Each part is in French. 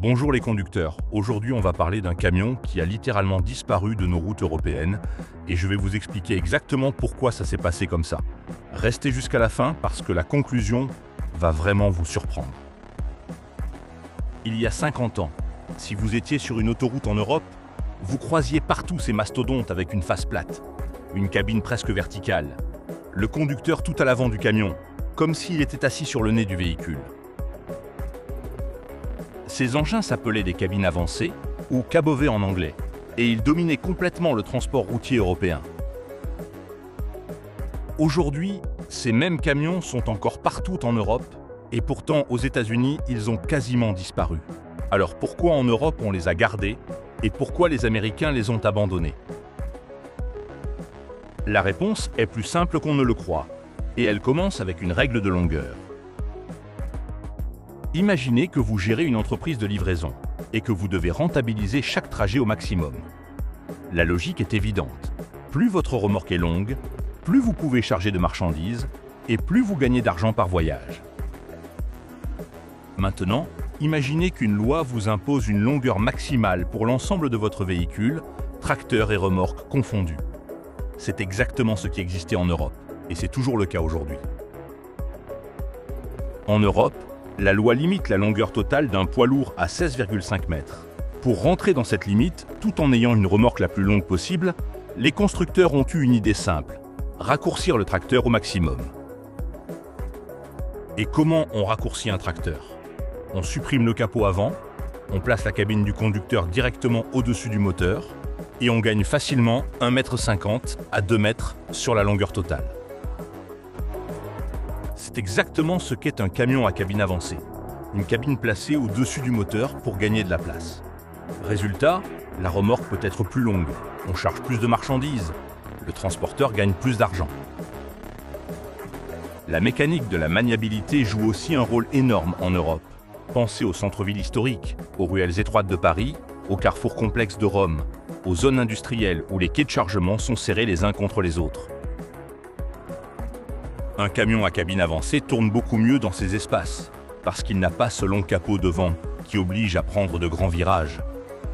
Bonjour les conducteurs, aujourd'hui on va parler d'un camion qui a littéralement disparu de nos routes européennes et je vais vous expliquer exactement pourquoi ça s'est passé comme ça. Restez jusqu'à la fin parce que la conclusion va vraiment vous surprendre. Il y a 50 ans, si vous étiez sur une autoroute en Europe, vous croisiez partout ces mastodontes avec une face plate, une cabine presque verticale, le conducteur tout à l'avant du camion, comme s'il était assis sur le nez du véhicule. Ces engins s'appelaient des cabines avancées, ou cabover en anglais, et ils dominaient complètement le transport routier européen. Aujourd'hui, ces mêmes camions sont encore partout en Europe, et pourtant aux États-Unis, ils ont quasiment disparu. Alors pourquoi en Europe on les a gardés, et pourquoi les Américains les ont abandonnés? La réponse est plus simple qu'on ne le croit, et elle commence avec une règle de longueur. Imaginez que vous gérez une entreprise de livraison et que vous devez rentabiliser chaque trajet au maximum. La logique est évidente. Plus votre remorque est longue, plus vous pouvez charger de marchandises et plus vous gagnez d'argent par voyage. Maintenant, imaginez qu'une loi vous impose une longueur maximale pour l'ensemble de votre véhicule, tracteur et remorque confondus. C'est exactement ce qui existait en Europe et c'est toujours le cas aujourd'hui. En Europe, la loi limite la longueur totale d'un poids lourd à 16,5 mètres. Pour rentrer dans cette limite, tout en ayant une remorque la plus longue possible, les constructeurs ont eu une idée simple, raccourcir le tracteur au maximum. Et comment on raccourcit un tracteur? On supprime le capot avant, on place la cabine du conducteur directement au-dessus du moteur, et on gagne facilement 1,50 m à 2 mètres sur la longueur totale. C'est exactement ce qu'est un camion à cabine avancée. Une cabine placée au-dessus du moteur pour gagner de la place. Résultat, la remorque peut être plus longue, on charge plus de marchandises, le transporteur gagne plus d'argent. La mécanique de la maniabilité joue aussi un rôle énorme en Europe. Pensez aux centres-villes historiques, aux ruelles étroites de Paris, aux carrefours complexes de Rome, aux zones industrielles où les quais de chargement sont serrés les uns contre les autres. Un camion à cabine avancée tourne beaucoup mieux dans ces espaces, parce qu'il n'a pas ce long capot devant qui oblige à prendre de grands virages.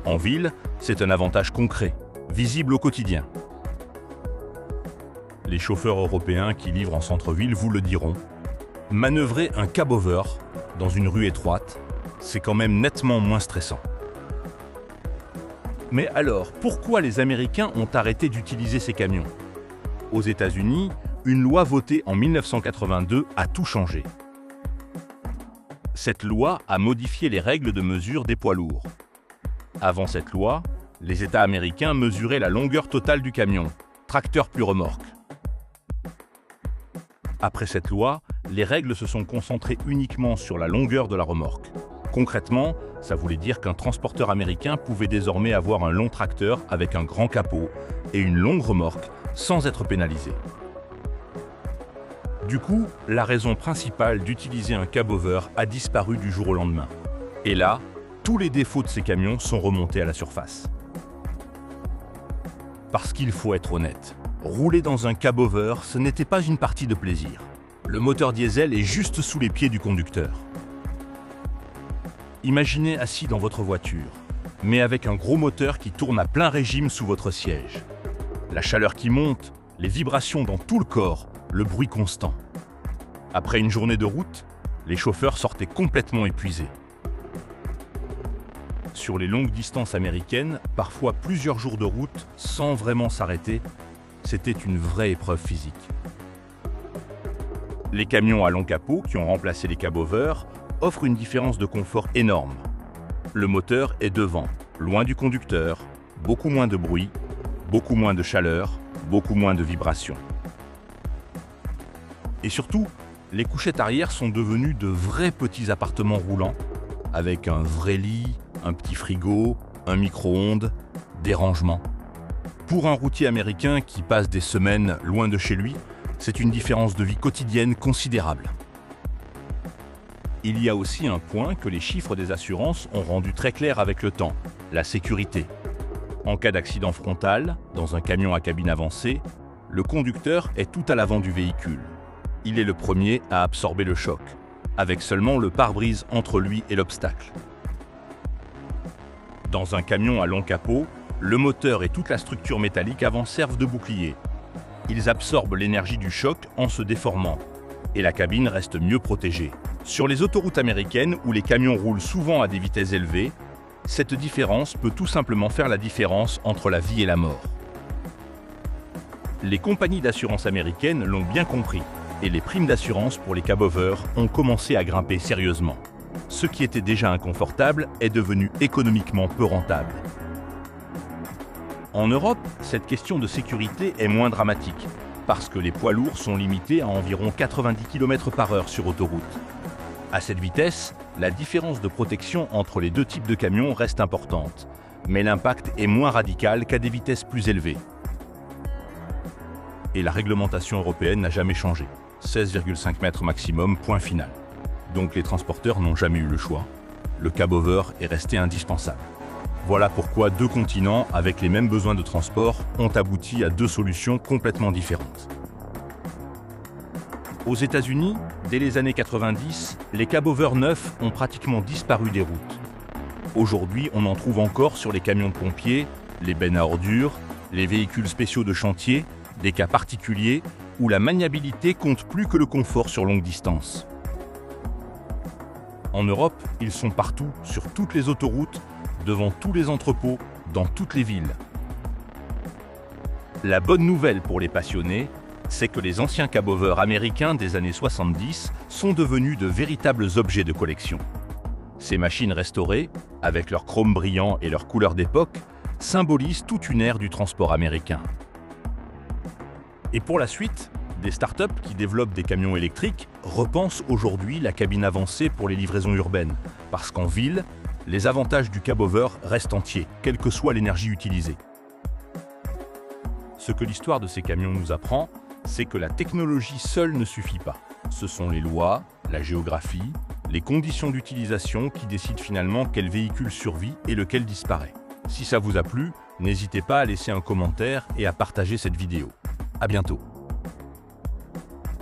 En ville, c'est un avantage concret, visible au quotidien. Les chauffeurs européens qui livrent en centre-ville vous le diront. Manœuvrer un cabover dans une rue étroite, c'est quand même nettement moins stressant. Mais alors, pourquoi les Américains ont arrêté d'utiliser ces camions? Aux États-Unis, une loi votée en 1982 a tout changé. Cette loi a modifié les règles de mesure des poids lourds. Avant cette loi, les États américains mesuraient la longueur totale du camion, tracteur plus remorque. Après cette loi, les règles se sont concentrées uniquement sur la longueur de la remorque. Concrètement, ça voulait dire qu'un transporteur américain pouvait désormais avoir un long tracteur avec un grand capot et une longue remorque sans être pénalisé. Du coup, la raison principale d'utiliser un cabover a disparu du jour au lendemain. Et là, tous les défauts de ces camions sont remontés à la surface. Parce qu'il faut être honnête, rouler dans un cabover, ce n'était pas une partie de plaisir. Le moteur diesel est juste sous les pieds du conducteur. Imaginez assis dans votre voiture, mais avec un gros moteur qui tourne à plein régime sous votre siège. La chaleur qui monte, les vibrations dans tout le corps, le bruit constant. Après une journée de route, les chauffeurs sortaient complètement épuisés. Sur les longues distances américaines, parfois plusieurs jours de route sans vraiment s'arrêter, c'était une vraie épreuve physique. Les camions à long capot qui ont remplacé les cabovers offrent une différence de confort énorme. Le moteur est devant, loin du conducteur, beaucoup moins de bruit, beaucoup moins de chaleur, beaucoup moins de vibrations. Et surtout, les couchettes arrière sont devenues de vrais petits appartements roulants, avec un vrai lit, un petit frigo, un micro-ondes, des rangements. Pour un routier américain qui passe des semaines loin de chez lui, c'est une différence de vie quotidienne considérable. Il y a aussi un point que les chiffres des assurances ont rendu très clair avec le temps, la sécurité. En cas d'accident frontal, dans un camion à cabine avancée, le conducteur est tout à l'avant du véhicule. Il est le premier à absorber le choc, avec seulement le pare-brise entre lui et l'obstacle. Dans un camion à long capot, le moteur et toute la structure métallique avant servent de bouclier. Ils absorbent l'énergie du choc en se déformant, et la cabine reste mieux protégée. Sur les autoroutes américaines, où les camions roulent souvent à des vitesses élevées, cette différence peut tout simplement faire la différence entre la vie et la mort. Les compagnies d'assurance américaines l'ont bien compris, et les primes d'assurance pour les cab-over ont commencé à grimper sérieusement. Ce qui était déjà inconfortable est devenu économiquement peu rentable. En Europe, cette question de sécurité est moins dramatique, parce que les poids lourds sont limités à environ 90 km/h sur autoroute. À cette vitesse, la différence de protection entre les deux types de camions reste importante, mais l'impact est moins radical qu'à des vitesses plus élevées. Et la réglementation européenne n'a jamais changé. 16,5 mètres maximum, point final. Donc les transporteurs n'ont jamais eu le choix. Le cab-over est resté indispensable. Voilà pourquoi deux continents avec les mêmes besoins de transport ont abouti à deux solutions complètement différentes. Aux États-Unis, dès les années 90, les cab-over neufs ont pratiquement disparu des routes. Aujourd'hui, on en trouve encore sur les camions de pompiers, les bennes à ordures, les véhicules spéciaux de chantier, des cas particuliers où la maniabilité compte plus que le confort sur longue distance. En Europe, ils sont partout, sur toutes les autoroutes, devant tous les entrepôts, dans toutes les villes. La bonne nouvelle pour les passionnés, c'est que les anciens cab-over américains des années 70 sont devenus de véritables objets de collection. Ces machines restaurées, avec leur chrome brillant et leur couleur d'époque, symbolisent toute une ère du transport américain. Et pour la suite, des startups qui développent des camions électriques repensent aujourd'hui la cabine avancée pour les livraisons urbaines, parce qu'en ville, les avantages du cab-over restent entiers, quelle que soit l'énergie utilisée. Ce que l'histoire de ces camions nous apprend, c'est que la technologie seule ne suffit pas. Ce sont les lois, la géographie, les conditions d'utilisation qui décident finalement quel véhicule survit et lequel disparaît. Si ça vous a plu, n'hésitez pas à laisser un commentaire et à partager cette vidéo. À bientôt.